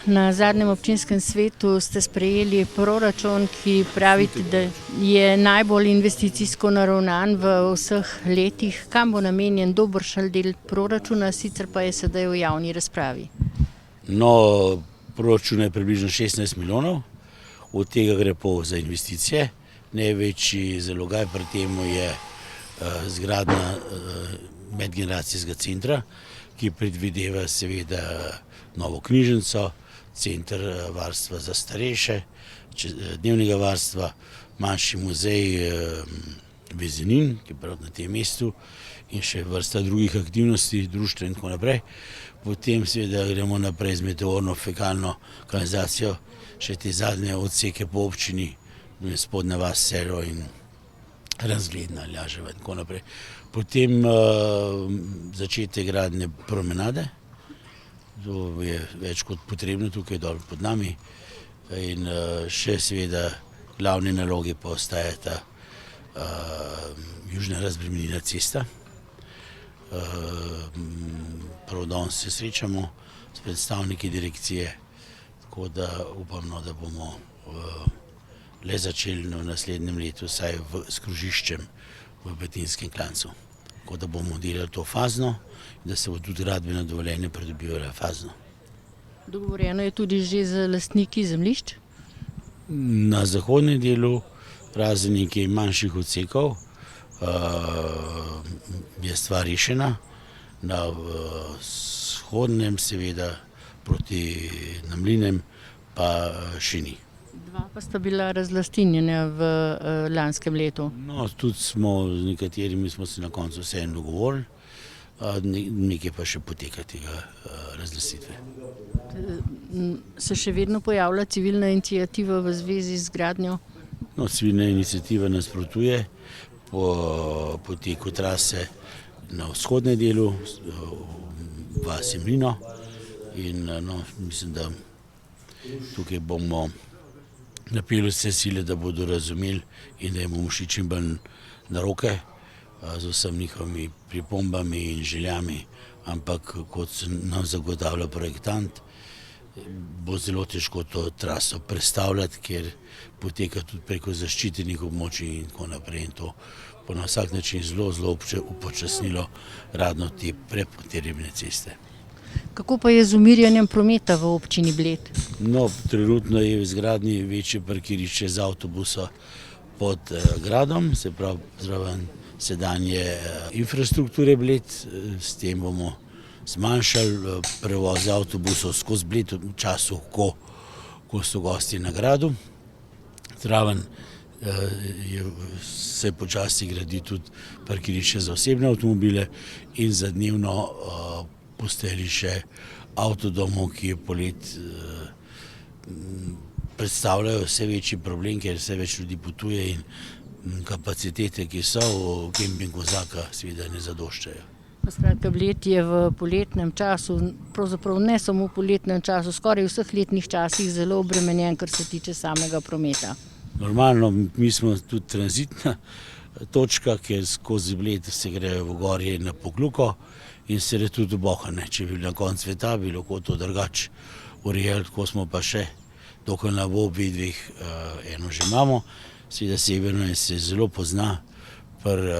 Na zadnjem občinskem svetu ste sprejeli proračun, ki pravite, da je najbolj investicijsko naravnan v vseh letih. Kam bo namenjen dobršen del proračuna, sicer pa je sedaj v javni razpravi? No, proračun je približno 16 milijonov, od tega gre pol za investicije. Največji zalogaj pri tem je zgradnja medgeneracijskega centra, ki predvideva seveda novo knjižnico, center varstva za starejše, dnevnega varstva, manjši muzej vezenin, ki je prav na tem mestu, in še vrsta drugih aktivnosti, društva in tako naprej. Potem seveda gremo naprej z meteorno-fekalno kanalizacijo, še te zadnje odseke po občini, Spodnja vas, Sero in Razgledna, Ljaževa in tako naprej. Potem začetek gradnje promenade, to je več kot potrebno tukaj dol pod nami, in še seveda glavne naloge pa ostajata južna razbremenilna cesta. Prav danes se srečamo s predstavniki direkcije, tako da upam, da bomo le začeli v naslednjem letu, vsaj s krožiščem v Betinskem klancu. Tako da bomo delali to fazno, da se bo tudi gradbeno dovoljenje pridobivalo fazno. Dogovorjeno je tudi že z lastniki zemljišč? Na zahodnem delu, razen nekaj manjših odsekov, je stvar rešena. Na vzhodnem, seveda proti Namlinem, pa še ni. Dva pa sta bila razlastinjena v lanskem letu. No, tudi z nekaterimi smo se na koncu vseeno dogovorili, nekaj pa še poteka tega razlastitve. Se še vedno pojavlja civilna iniciativa v zvezi z gradnjo? No, civilna iniciativa nasprotuje poteku trase na vzhodnem delu, vasi Mlino, in mislim, da tukaj bomo napeli vse sile, da bodo razumeli in da jim bomo šli čim bolj na roke z vsemi njihovimi pripombami in željami, ampak kot nam zagotavlja projektant, bo zelo težko to traso prestavljati, ker poteka tudi preko zaščitenih območij in tako naprej, in to bo na vsak način zelo upočasnilo gradnjo te prepotrebne ceste. Kako pa je z umirjanjem prometa v občini Bled? No, trenutno je v izgradnji večje parkirišče za avtobusa pod gradom, se pravi zraven sedanje infrastrukture Bled. S tem bomo zmanjšali prevoze avtobusov skozi Bled v času, ko so gosti na gradu. Zraven se počasi gradi tudi parkirišče za osebne avtomobile in za dnevno postajališče avtodomov, ki je polet predstavljajo vse večji problem, ker vse več ljudi potuje in kapacitete, ki so v kempingu Kozaka, seveda ne zadoščajo. Skratka, Bled je v poletnem času, pravzaprav ne samo v poletnem času, skoraj v vseh letnih časih zelo obremenjen, kar se tiče samega prometa. Normalno, mi smo tudi tranzitna točka, ker skozi Bled se grejo v gorje na Pokluko in se gre tudi v Bohane. Če bi na koncu sveta, bi lahko to drugače urejali, tako smo pa še, dokaj na obi dveh eno že imamo. Seveda severno se zelo pozna pri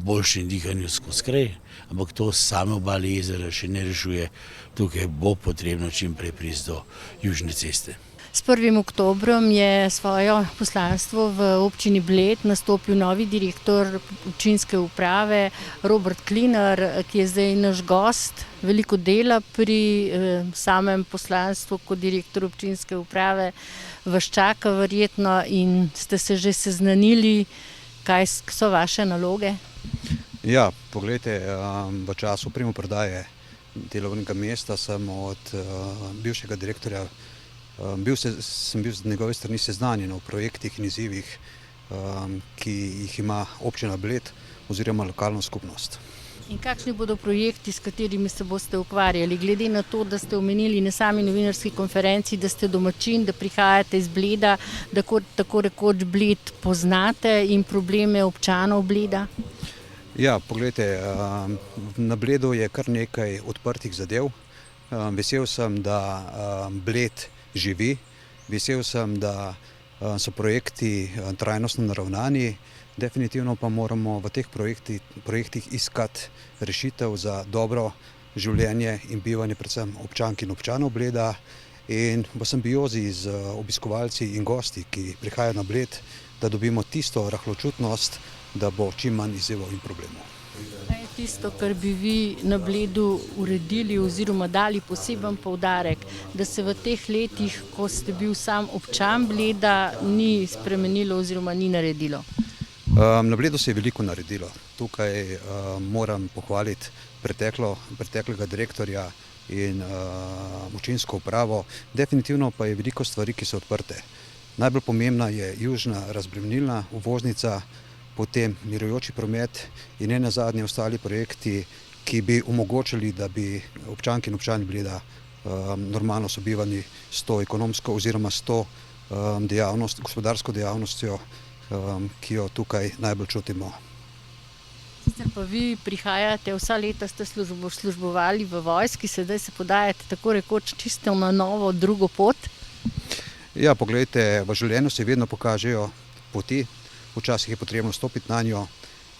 boljšem dihanju skozi kraj, ampak to same obale jezera še ne rešuje. Tukaj bo potrebno čim prej priti do južne ceste. S 1. oktobrom je svoje poslanstvo v občini Bled nastopil novi direktor občinske uprave Robert Klinar, ki je zdaj naš gost. Veliko dela pri samem poslanstvu kot direktor občinske uprave vas čaka verjetno, in ste se že seznanili, kaj so vaše naloge? Ja, poglejte, v času primopredaje delovnega mesta sem od bivšega direktorja sem bil z njegove strani seznanjen o projektih in izzivih, ki jih ima občina Bled oziroma lokalna skupnost. In kakšni bodo projekti, s katerimi se boste ukvarjali? Glede na to, da ste omenili na sami novinarski konferenci, da ste domačin, da prihajate iz Bleda, da tako rekoč Bled poznate in probleme občanov Bleda? Ja, poglejte, na Bledu je kar nekaj odprtih zadev. vesel sem, da Bled živi, vesel sem, da so projekti trajnostno naravnani, definitivno pa moramo v teh projektih iskati rešitev za dobro življenje in bivanje predvsem občank in občanov Bleda in v simbiozi z obiskovalci in gosti, ki prihajajo na Bled, da dobimo tisto rahločutnost, da bo čim manj izzivov in problemov. Kaj je tisto, kar bi vi na Bledu uredili oziroma dali poseben poudarek, da se v teh letih, ko ste bil sam občan Bleda, ni spremenilo oziroma ni naredilo? Na Bledu se je veliko naredilo. Tukaj moram pohvaliti preteklega direktorja in občinsko upravo. Definitivno pa je veliko stvari, ki so odprte. Najbolj pomembna je južna razbremenilna uvoznica, potem mirujoči promet in ne nazadnje ostali projekti, ki bi omogočili, da bi občanke in občani Bleda normalno sobivali s to ekonomsko oziroma s to gospodarsko dejavnostjo, ki jo tukaj najbolj čutimo. Sicer pa vi prihajate, vsa leta ste službovali v vojski, sedaj se podajate tako rekoč čisto na novo drugo pot? Ja, poglejte, v življenju se vedno pokažejo poti, včasih je potrebno stopiti na njo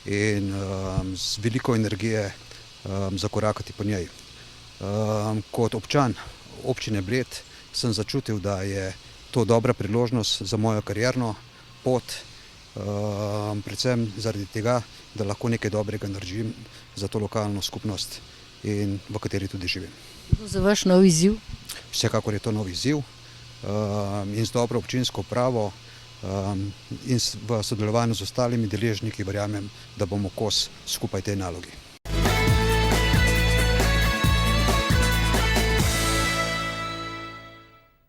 in z veliko energije zakorakati po njej. Kot občan občine Bled sem začutil, da je to dobra priložnost za mojo karierno pot, predvsem zaradi tega, da lahko nekaj dobrega naredim za to lokalno skupnost, v kateri tudi živim. Za vaš nov izziv? Vsekakor je to nov izziv in z dobro občinsko upravo in v sodelovanju z ostalimi deležniki verjamem, da bomo kos skupaj tej nalogi.